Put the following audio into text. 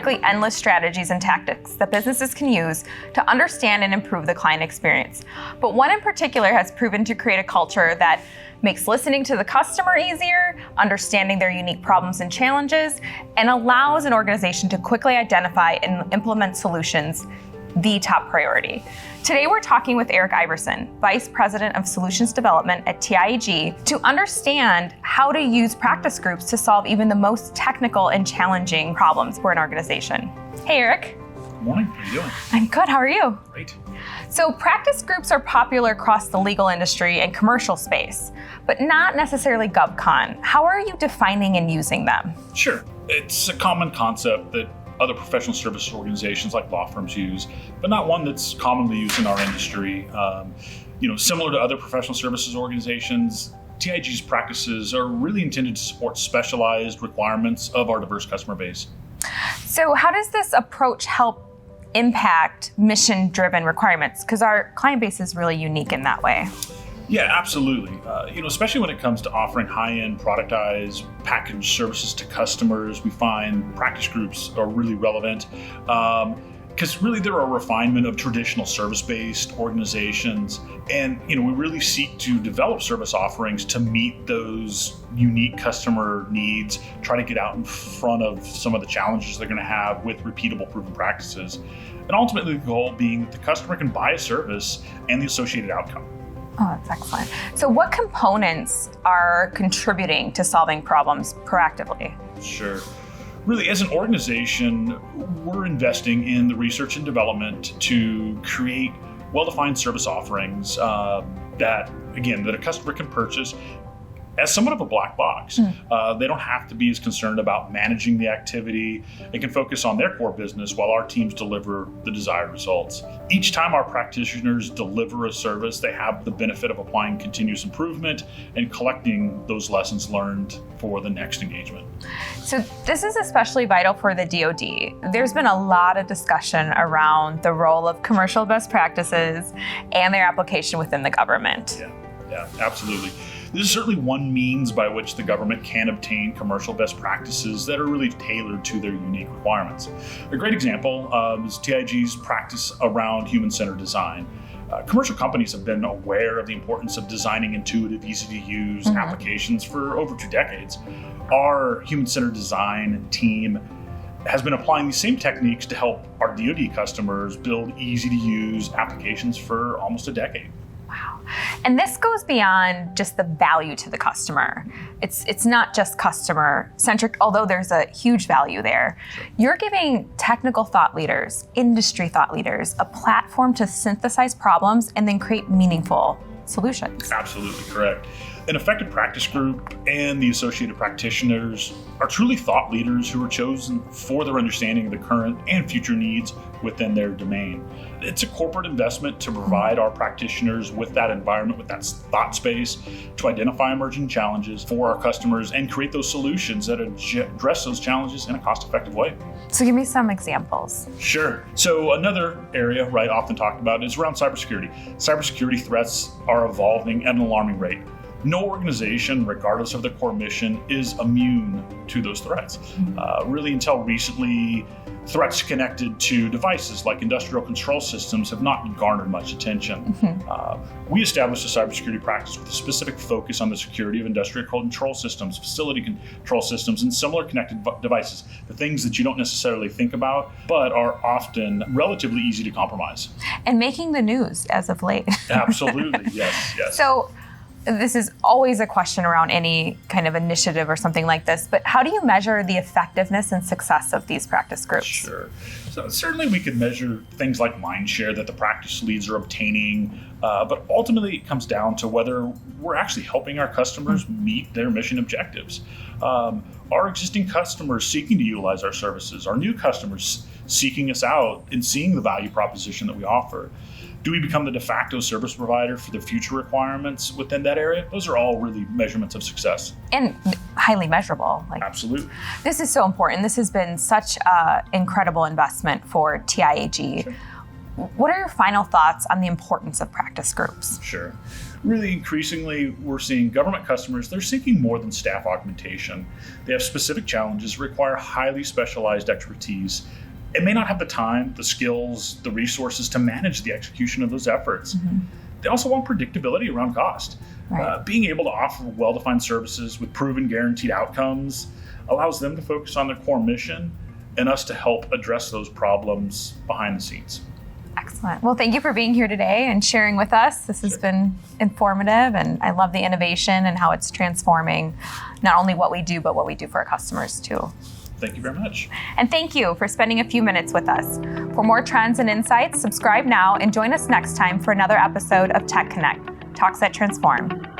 basically endless strategies and tactics that businesses can use to understand and improve the client experience. But one in particular has proven to create a culture that makes listening to the customer easier, understanding their unique problems and challenges, and allows an organization to quickly identify and implement solutions the top priority. Today, we're talking with Erick Iverson, Vice President of Solutions Development at TIAG, to understand how to use practice groups to solve even the most technical and challenging problems for an organization. Hey, Erick. Good morning. How are you doing? I'm good. How are you? Great. So practice groups are popular across the legal industry and commercial space, but not necessarily GovCon. How are you defining and using them? Sure. It's a common concept that other professional service organizations like law firms use, but not one that's commonly used in our industry. Similar to other professional services organizations, TIG's practices are really intended to support specialized requirements of our diverse customer base. So how does this approach help impact mission-driven requirements? Because our client base is really unique in that way. Yeah, absolutely. Especially when it comes to offering high-end productized packaged services to customers, we find practice groups are really relevant because really they're a refinement of traditional service-based organizations. And, we really seek to develop service offerings to meet those unique customer needs, try to get out in front of some of the challenges they're going to have with repeatable proven practices. And ultimately the goal being that the customer can buy a service and the associated outcome. Oh, that's excellent. So what components are contributing to solving problems proactively? Sure. Really, as an organization, we're investing in the research and development to create well-defined service offerings that a customer can purchase as somewhat of a black box. They don't have to be as concerned about managing the activity. They can focus on their core business while our teams deliver the desired results. Each time our practitioners deliver a service, they have the benefit of applying continuous improvement and collecting those lessons learned for the next engagement. So this is especially vital for the DoD. There's been a lot of discussion around the role of commercial best practices and their application within the government. Yeah, absolutely. This is certainly one means by which the government can obtain commercial best practices that are really tailored to their unique requirements. A great example is TIG's practice around human-centered design. Commercial companies have been aware of the importance of designing intuitive, easy-to-use applications for over 2 decades. Our human-centered design team has been applying these same techniques to help our DoD customers build easy-to-use applications for almost a decade. Wow. And this goes beyond just the value to the customer. It's not just customer-centric, although there's a huge value there. Sure. You're giving technical thought leaders, industry thought leaders, a platform to synthesize problems and then create meaningful solutions. Absolutely correct. An effective practice group and the associated practitioners are truly thought leaders who are chosen for their understanding of the current and future needs within their domain. It's a corporate investment to provide our practitioners with that environment, with that thought space, to identify emerging challenges for our customers and create those solutions that address those challenges in a cost-effective way. So give me some examples. Sure. So another area, often talked about is around cybersecurity. Cybersecurity threats are evolving at an alarming rate. No organization, regardless of their core mission, is immune to those threats. Really, until recently, threats connected to devices like industrial control systems have not garnered much attention. We established a cybersecurity practice with a specific focus on the security of industrial control systems, facility control systems, and similar connected devices, the things that you don't necessarily think about, but are often relatively easy to compromise. And making the news as of late. Absolutely, yes. So this is always a question around any kind of initiative or something like this, but how do you measure the effectiveness and success of these practice groups? Sure. So certainly we could measure things like mind share that the practice leads are obtaining, but ultimately it comes down to whether we're actually helping our customers meet their mission objectives. Our existing customers seeking to utilize our services, our new customers seeking us out and seeing the value proposition that we offer. Do we become the de facto service provider for the future requirements within that area? Those are all really measurements of success. And highly measurable. Absolutely. This is so important. This has been such an incredible investment for TIAG. Sure. What are your final thoughts on the importance of practice groups? Sure. Really, increasingly, we're seeing government customers, they're seeking more than staff augmentation. They have specific challenges, require highly specialized expertise, and may not have the time, the skills, the resources to manage the execution of those efforts. Mm-hmm. They also want predictability around cost. Right. Being able to offer well-defined services with proven guaranteed outcomes allows them to focus on their core mission and us to help address those problems behind the scenes. Excellent. Well, thank you for being here today and sharing with us. This has been informative, and I love the innovation and how it's transforming not only what we do, but what we do for our customers too. Thank you very much. And thank you for spending a few minutes with us. For more trends and insights, subscribe now and join us next time for another episode of Tech Connect, Talks that Transform.